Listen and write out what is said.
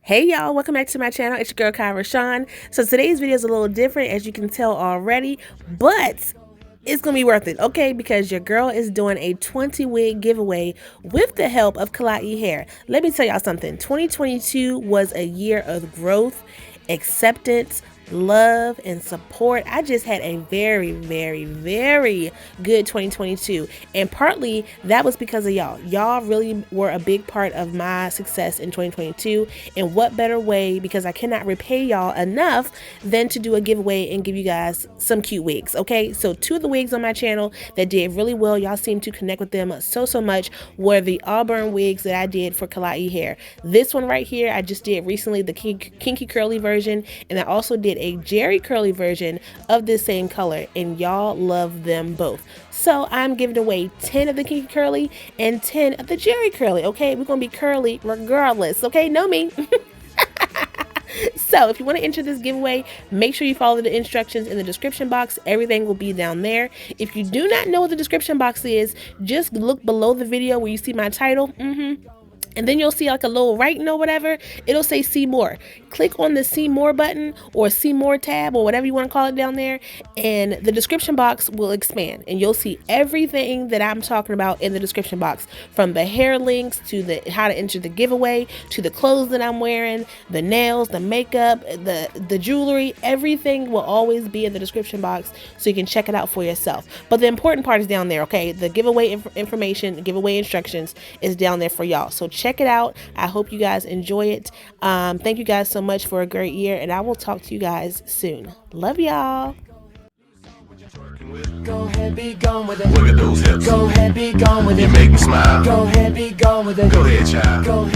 Hey y'all, welcome back to my channel. It's your girl Kie RaShon. So today's video is a little different, as you can tell already, but it's gonna be worth it, okay? Because your girl is doing a 20 wig giveaway with the help of Kie Hair. Let me tell y'all something. 2022 was a year of growth, acceptance, love, and support. I just had a very good 2022, and partly that was because of y'all. Y'all really were a big part of my success in 2022, and what better way, because I cannot repay y'all enough, than to do a giveaway and give you guys some cute wigs. Okay, so two of the wigs on my channel that did really well, y'all seem to connect with them so much, were the Auburn wigs that I did for Kie Hair. This one right here I just did recently, the Kinky Curly version, and I also did a Jerry Curly version of this same color, and y'all love them both. So I'm giving away 10 of the Kinky Curly and 10 of the Jerry Curly. Okay, we're gonna be curly regardless. Okay, know me. So if you want to enter this giveaway, make sure you follow the instructions in the description box. Everything will be down there. If you do not know what the description box is, just look below the video where you see my title. And then you'll see like a little writing or whatever. It'll say see more. Click on the see more button or see more tab or whatever you want to call it down there, and the description box will expand and you'll see everything that I'm talking about in the description box, from the hair links to the how to enter the giveaway, to the clothes that I'm wearing, the nails, the makeup, the jewelry. Everything will always be in the description box so you can check it out for yourself. But the important part is down there, okay? The giveaway information, giveaway instructions is down there for y'all. So check it out. I hope you guys enjoy it. Thank you guys so much for a great year, and I will talk to you guys soon. Love y'all. Go ahead, be gone with it. Look at those hips. Go ahead, be gone with it. You make me smile. Go ahead, be gone with it. Go ahead, child. Go ahead.